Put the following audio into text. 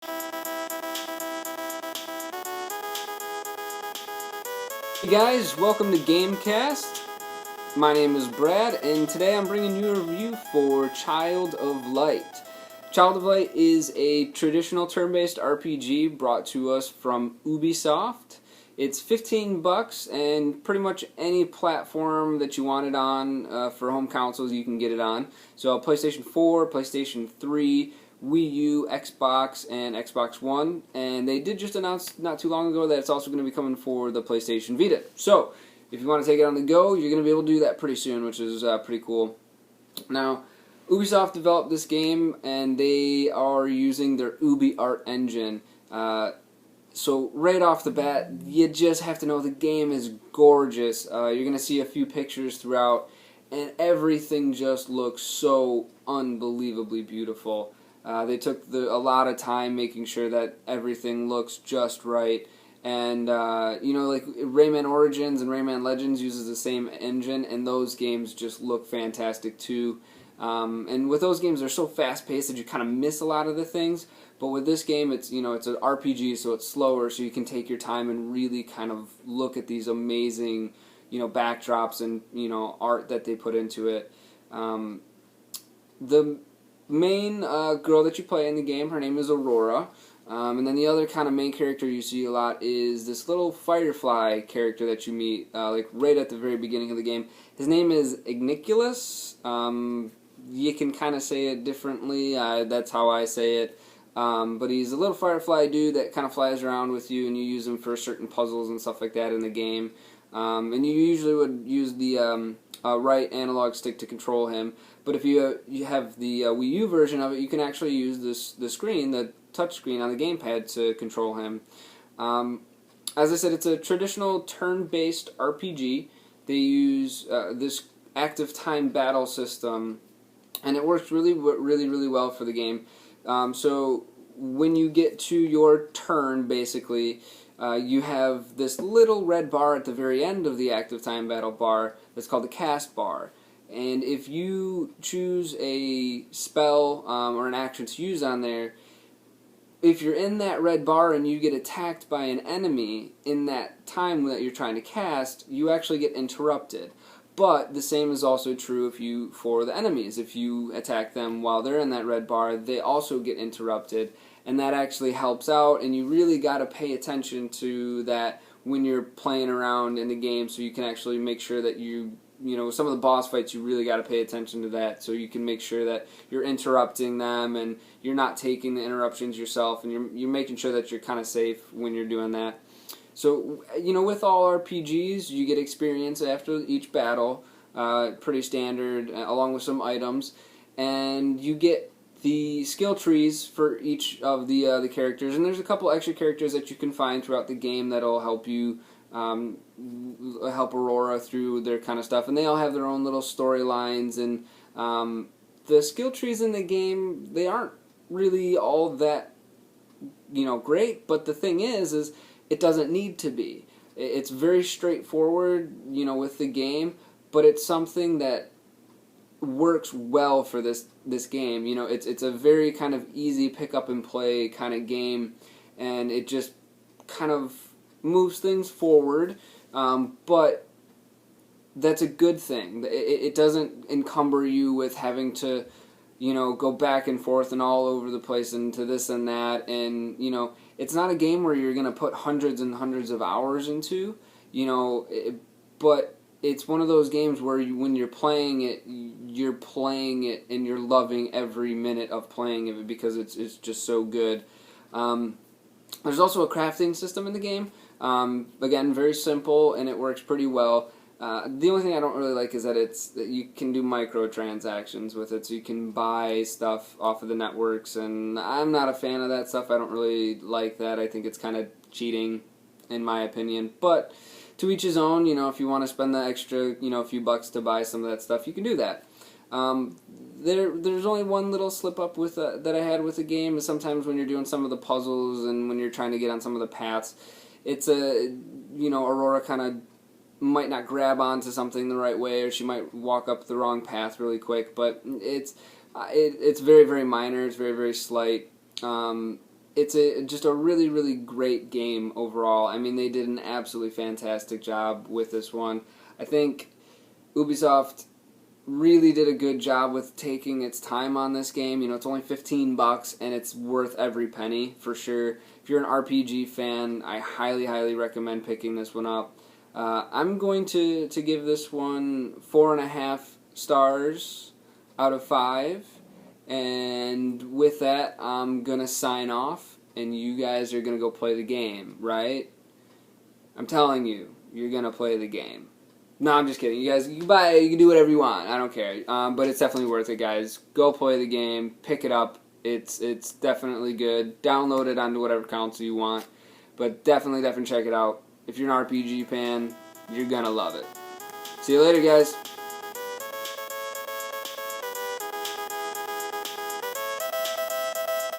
Hey guys, welcome to GameCast. My name is Brad, and today I'm bringing you a review for Child of Light. Child of Light is a traditional turn-based RPG brought to us from Ubisoft. It's $15, and pretty much any platform that you want it on for home consoles you can get it on. So PlayStation 4, PlayStation 3, Wii U, Xbox, and Xbox One, and they did just announce not too long ago that it's also going to be coming for the PlayStation Vita. So, if you want to take it on the go, you're going to be able to do that pretty soon, which is pretty cool. Now, Ubisoft developed this game, and they are using their UbiArt engine. So right off the bat, you just have to know the game is gorgeous. You're going to see a few pictures throughout, and everything just looks so unbelievably beautiful. They took a lot of time making sure that everything looks just right. And, like Rayman Origins and Rayman Legends uses the same engine, and those games just look fantastic too. And with those games, they're so fast-paced that you kind of miss a lot of the things. But with this game, it's an RPG, so it's slower, so you can take your time and really kind of look at these amazing, backdrops and, art that they put into it. The main girl that you play in the game, her name is Aurora. And then the other kind of main character you see a lot is this little firefly character that you meet, right at the very beginning of the game. His name is Igniculus. You can kind of say it differently. That's how I say it. But he's a little firefly dude that kind of flies around with you, and you use him for certain puzzles and stuff like that in the game. And you usually would use the right analog stick to control him. But if you have the Wii U version of it, you can actually use the screen, the touch screen on the gamepad to control him. As I said, it's a traditional turn-based RPG. They use this active time battle system, and it works really well for the game. So when you get to your turn, basically, you have this little red bar at the very end of the active time battle bar that's called the cast bar. And if you choose a spell or an action to use on there, if you're in that red bar and you get attacked by an enemy in that time that you're trying to cast, you actually get interrupted. But the same is also true for the enemies. If you attack them while they're in that red bar, they also get interrupted. And that actually helps out, and you really got to pay attention to that when you're playing around in the game, so you can actually make sure that some of the boss fights, you really got to pay attention to that, so you can make sure that you're interrupting them and you're not taking the interruptions yourself, and you're making sure that you're kind of safe when you're doing that. So, with all RPGs, you get experience after each battle, pretty standard, along with some items, and you get the skill trees for each of the characters, and there's a couple extra characters that you can find throughout the game that'll help you help Aurora through their kind of stuff, and they all have their own little storylines, and the skill trees in the game, they aren't really all that great, but the thing is it doesn't need to be. It's very straightforward, with the game, but it's something that works well for this game. It's a very kind of easy pick up and play kind of game, and it just kind of moves things forward, but that's a good thing. It doesn't encumber you with having to go back and forth and all over the place and to this and that, and it's not a game where you're going to put hundreds and hundreds of hours into, but it's one of those games where when you're playing it and you're loving every minute of playing it because it's just so good. There's also a crafting system in the game. Again, very simple, and it works pretty well. The only thing I don't really like is that you can do microtransactions with it, so you can buy stuff off of the networks, and I'm not a fan of that stuff. I don't really like that. I think it's kind of cheating, in my opinion. But to each his own. If you want to spend the extra, few bucks to buy some of that stuff, you can do that. There's only one little slip up with that I had with the game is sometimes when you're doing some of the puzzles and when you're trying to get on some of the paths, it's Aurora kind of might not grab onto something the right way, or she might walk up the wrong path really quick. But it's very, very minor. It's very, very slight. it's just a really, really great game overall. I mean, they did an absolutely fantastic job with this one. I think Ubisoft really did a good job with taking its time on this game. You know, it's only $15 and it's worth every penny for sure. If you're an RPG fan, I highly, highly recommend picking this one up. I'm going to give this one 4.5 stars out of 5. And with that, I'm going to sign off, and you guys are going to go play the game, right? I'm telling you, you're going to play the game. No, I'm just kidding. You guys, you can buy it, you can do whatever you want. I don't care. But it's definitely worth it, guys. Go play the game. Pick it up. It's definitely good. Download it onto whatever console you want. But definitely check it out. If you're an RPG fan, you're going to love it. See you later, guys.